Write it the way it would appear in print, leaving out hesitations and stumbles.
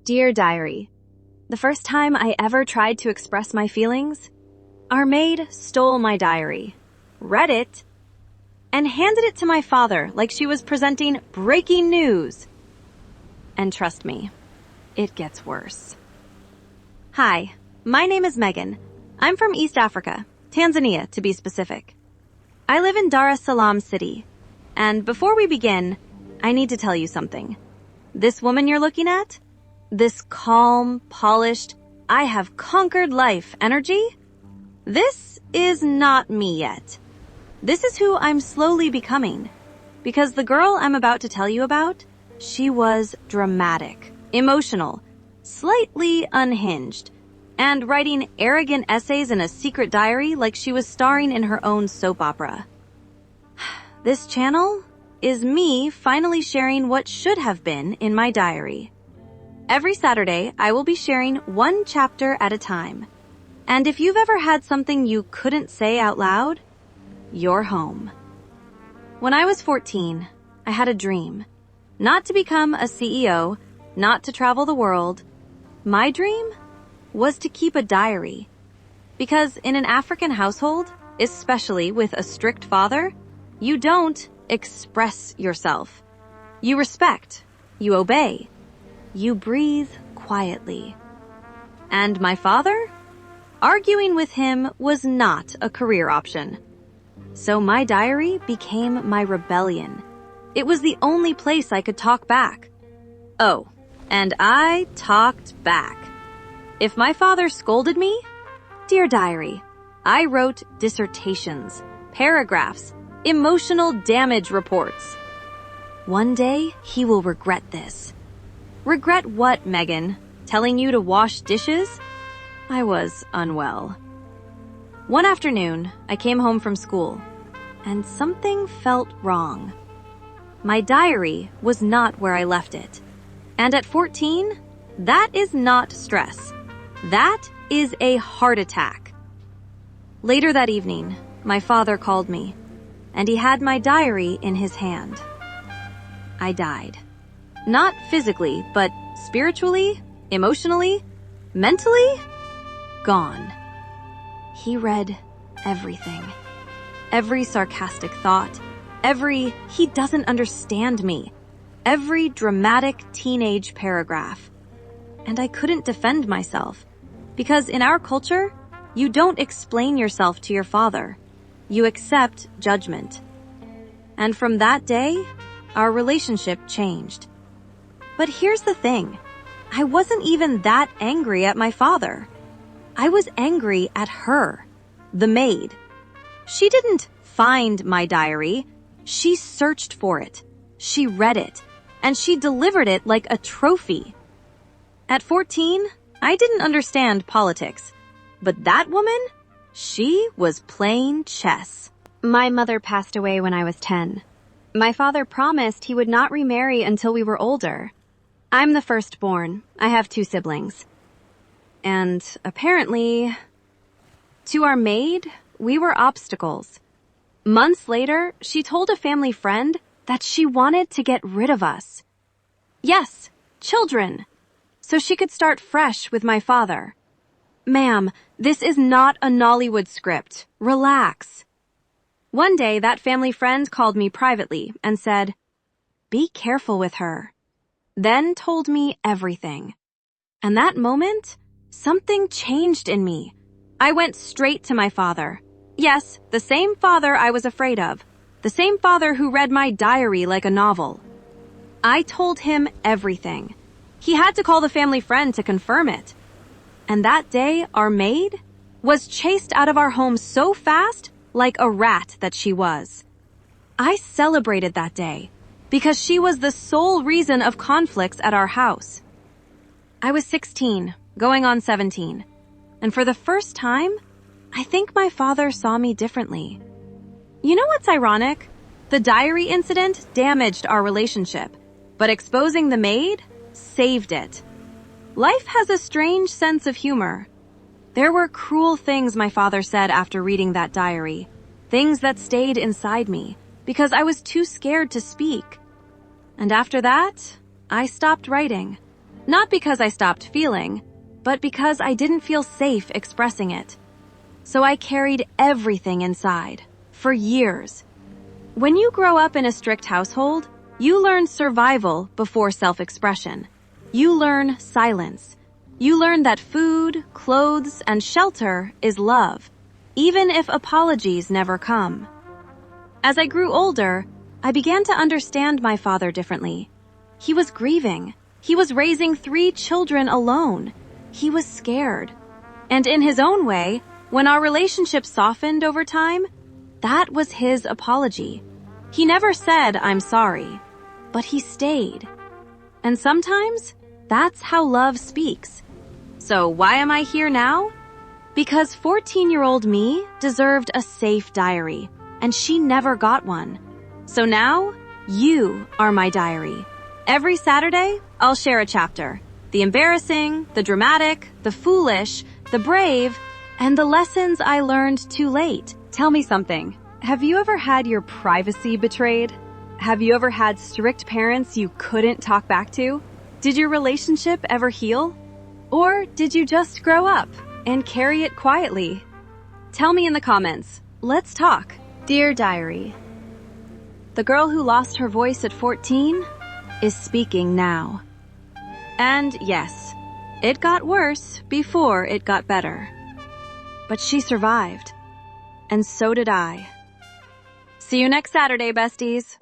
Dear Diary, the first time I ever tried to express my feelings, our maid stole my diary, read it, and handed it to my father like she was presenting breaking news. And trust me, it gets worse. Hi, my name is Megan. I'm from East Africa, Tanzania to be specific. I live in Dar es Salaam City, and before we begin, I need to tell you something. This woman you're looking at, this calm, polished, I have conquered life energy, this is not me yet. This is who I'm slowly becoming. Because the girl I'm about to tell you about, she was dramatic, emotional, slightly unhinged, and writing arrogant essays in a secret diary like she was starring in her own soap opera. This channel is me finally sharing what should have been in my diary. Every Saturday, I will be sharing one chapter at a time. And if you've ever had something you couldn't say out loud, you're home. When I was 14, I had a dream. Not to become a CEO, not to travel the world. My dream was to keep a diary. Because in an African household, especially with a strict father, you don't express yourself. You respect. You obey. You breathe quietly. And my father? Arguing with him was not a career option. So my diary became my rebellion. It was the only place I could talk back. Oh, and I talked back. If my father scolded me, dear diary, I wrote dissertations, paragraphs, emotional damage reports. One day, he will regret this. Regret what, Megan? Telling you to wash dishes? I was unwell. One afternoon, I came home from school, and something felt wrong. My diary was not where I left it. And at 14, that is not stress. That is a heart attack. Later that evening, my father called me, and he had my diary in his hand. I died. Not physically, but spiritually, emotionally, mentally, gone. He read everything. Every sarcastic thought, every "he doesn't understand me," every dramatic teenage paragraph. And I couldn't defend myself, because in our culture, you don't explain yourself to your father. You accept judgment. And from that day, our relationship changed. But here's the thing. I wasn't even that angry at my father. I was angry at her, the maid. She didn't find my diary. She searched for it. She read it. And she delivered it like a trophy. At 14, I didn't understand politics. But that woman, she was playing chess. My mother passed away when I was 10. My father promised he would not remarry until we were older. I'm the firstborn. I have 2 siblings. And apparently, to our maid, we were obstacles. Months later, she told a family friend that she wanted to get rid of us. Yes, children. So she could start fresh with my father. Ma'am, this is not a Nollywood script. Relax. One day, that family friend called me privately and said, "Be careful with her." Then told me everything. And that moment, something changed in me. I went straight to my father. Yes, the same father I was afraid of. The same father who read my diary like a novel. I told him everything. He had to call the family friend to confirm it. And that day, our maid was chased out of our home so fast, like a rat that she was. I celebrated that day, because she was the sole reason of conflicts at our house. I was 16, going on 17, and for the first time, I think my father saw me differently. You know what's ironic? The diary incident damaged our relationship, but exposing the maid saved it. Life has a strange sense of humor. There were cruel things my father said after reading that diary, things that stayed inside me, because I was too scared to speak. And after that, I stopped writing. Not because I stopped feeling, but because I didn't feel safe expressing it. So I carried everything inside, for years. When you grow up in a strict household, you learn survival before self-expression. You learn silence. You learn that food, clothes, and shelter is love, even if apologies never come. As I grew older, I began to understand my father differently. He was grieving. He was raising 3 children alone. He was scared. And in his own way, when our relationship softened over time, that was his apology. He never said, "I'm sorry," but he stayed. And sometimes, that's how love speaks. So why am I here now? Because 14-year-old me deserved a safe diary, and she never got one. So now, you are my diary. Every Saturday, I'll share a chapter. The embarrassing, the dramatic, the foolish, the brave, and the lessons I learned too late. Tell me something. Have you ever had your privacy betrayed? Have you ever had strict parents you couldn't talk back to? Did your relationship ever heal? Or did you just grow up and carry it quietly? Tell me in the comments. Let's talk. Dear Diary, the girl who lost her voice at 14 is speaking now. And yes, it got worse before it got better. But she survived. And so did I. See you next Saturday, besties.